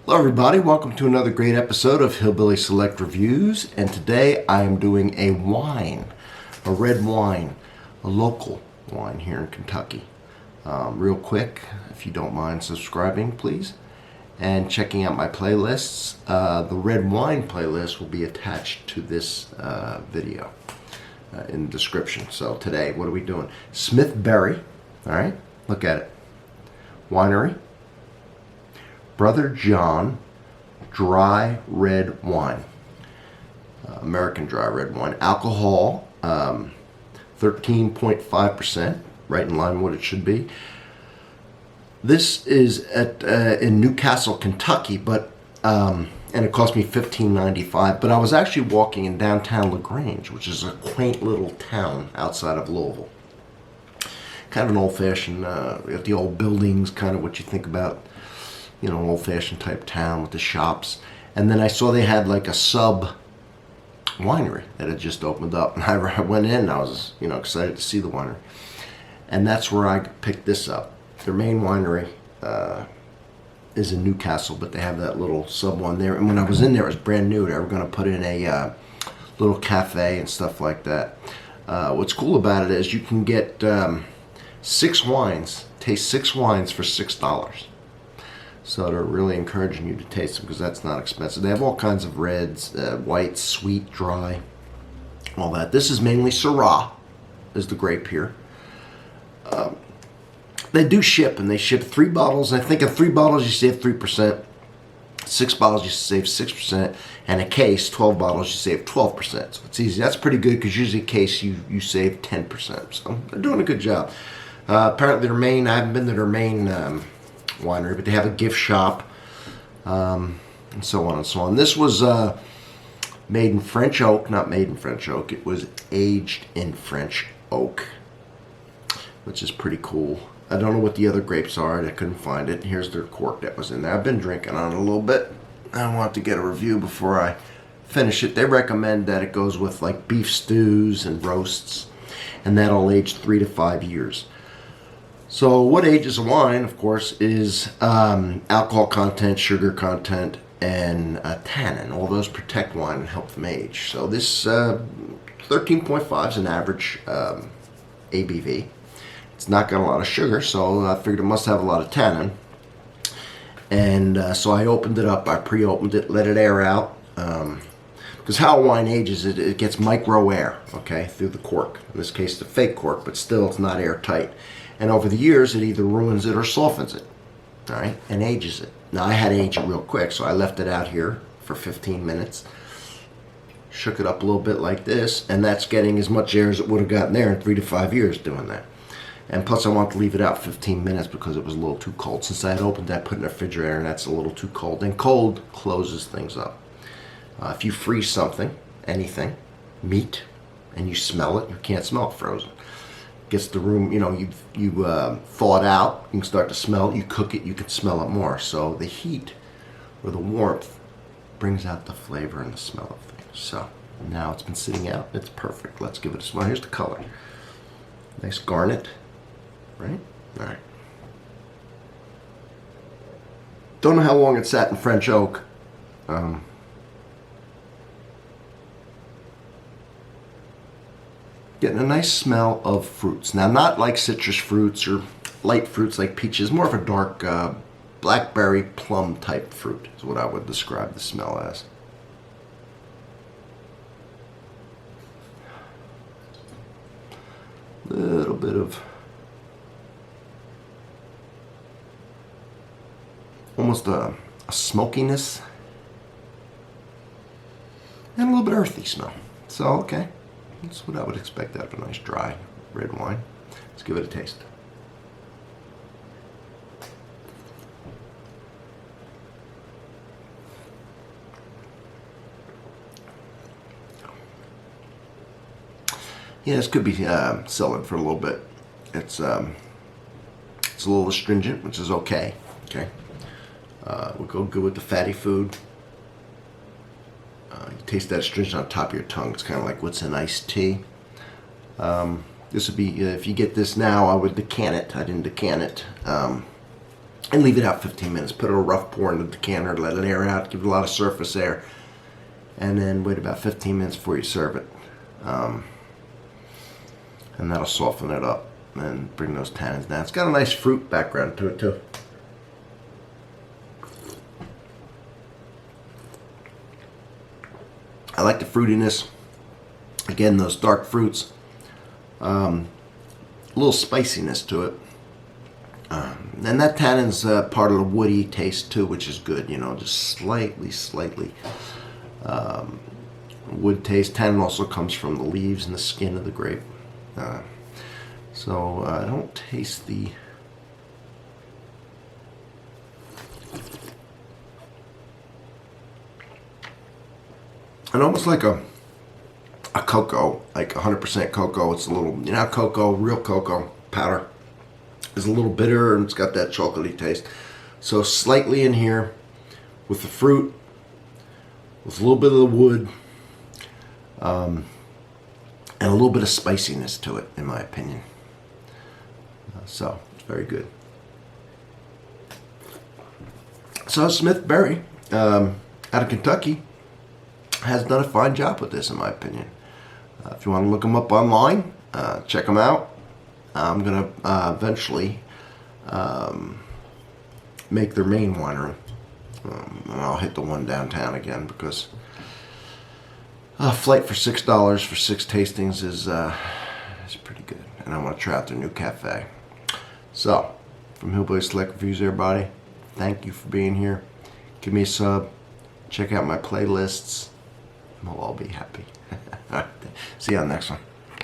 Hello everybody, welcome to another great episode of Hillbilly Select Reviews, and today I am doing a wine, a red wine, a local wine here in Kentucky. Real quick, if you don't mind subscribing please, and checking out my playlists. The red wine playlist will be attached to this video in the description. So today, what are we doing? Smith Berry, alright, look at it. Winery. Brother John dry red wine, American dry red wine. Alcohol 13.5%, right in line with what it should be. This is at in Newcastle, Kentucky, but and it cost me $15.95. But I was actually walking in downtown LaGrange, which is a quaint little town outside of Louisville. Kind of an old-fashioned, the old buildings, kind of what you think about. You know, an old-fashioned type town with the shops. And then I saw they had like a sub winery that had just opened up, and I went in and I was, excited to see the winery. And that's where I picked this up. Their main winery is in Newcastle, but they have that little sub one there. And when I was in there, it was brand new. They were going to put in a little cafe and stuff like that. What's cool about it is you can get taste six wines for $6. So they're really encouraging you to taste them because that's not expensive. They have all kinds of reds, white, sweet, dry, all that. This is mainly Syrah, is the grape here. They do ship, and they ship 3 bottles. I think in 3 bottles you save 3%, 6 bottles you save 6%, and a case, 12 bottles, you save 12%. So it's easy. That's pretty good because usually a case you save 10%. So they're doing a good job. Apparently their main, I haven't been to their main winery, but they have a gift shop, and so on and so on. This was made in French oak, not made in French oak. It was aged in French oak, which is pretty cool. I don't know what the other grapes are. I couldn't find it. Here's their cork that was in there. I've been drinking on it a little bit. I want to get a review before I finish it. They recommend that it goes with like beef stews and roasts, and that'll age 3 to 5 years. So what ages a wine, of course, is alcohol content, sugar content, and tannin. All those protect wine and help them age. So this 13.5 is an average ABV. It's not got a lot of sugar, so I figured it must have a lot of tannin. And so I opened it up. I pre-opened it, let it air out. Because how a wine ages, it gets micro air, okay, through the cork. In this case, the fake cork, but still it's not airtight. And over the years, it either ruins it or softens it, all right, and ages it. Now, I had to age it real quick, so I left it out here for 15 minutes. Shook it up a little bit like this, and that's getting as much air as it would have gotten there in 3 to 5 years doing that. And plus, I want to leave it out 15 minutes because it was a little too cold. Since I had opened that, put it in the refrigerator, and that's a little too cold. And cold closes things up. If you freeze something, anything, meat, and you smell it, you can't smell it frozen. Gets the room, you thaw it out, you can start to smell it, you cook it, you can smell it more. So the heat or the warmth brings out the flavor and the smell of things. So now it's been sitting out, it's perfect. Let's give it a smell. Here's the color. Nice garnet, right? All right. Don't know how long it sat in French oak. Getting a nice smell of fruits. Now, not like citrus fruits or light fruits like peaches, more of a dark blackberry plum type fruit is what I would describe the smell as. Little bit of almost a smokiness and a little bit earthy smell. So, okay. That's what I would expect out of a nice dry red wine. Let's give it a taste. Yeah, this could be selling for a little bit. It's a little astringent, which is okay. Okay, we'll go good with the fatty food. You taste that astringent on top of your tongue. It's kind of like what's in iced tea. This would be, if you get this now, I would decant it. I didn't decant it. and leave it out 15 minutes. Put a rough pour in the decanter, let it air out, give it a lot of surface air, and then wait about 15 minutes before you serve it. And that'll soften it up and bring those tannins down. It's got a nice fruit background to it too. I like the fruitiness. Again, those dark fruits. A little spiciness to it. And that tannin's part of the woody taste too, which is good. You know, just slightly wood taste. Tannin also comes from the leaves and the skin of the grape. So I don't taste the... And almost like a cocoa, like 100% cocoa. It's a little, you know, cocoa, real cocoa powder is a little bitter and it's got that chocolatey taste. So slightly in here with the fruit, with a little bit of the wood, and a little bit of spiciness to it, in my opinion. So it's very good. So Smith Berry, out of Kentucky, has done a fine job with this, in my opinion. If you want to look them up online, check them out. I'm going to eventually make their main winery. And I'll hit the one downtown again because a flight for $6 for 6 tastings is pretty good. And I want to try out their new cafe. So, from Hillbilly Select Reviews, everybody, thank you for being here. Give me a sub. Check out my playlists. We'll all be happy. All right. See you on the next one.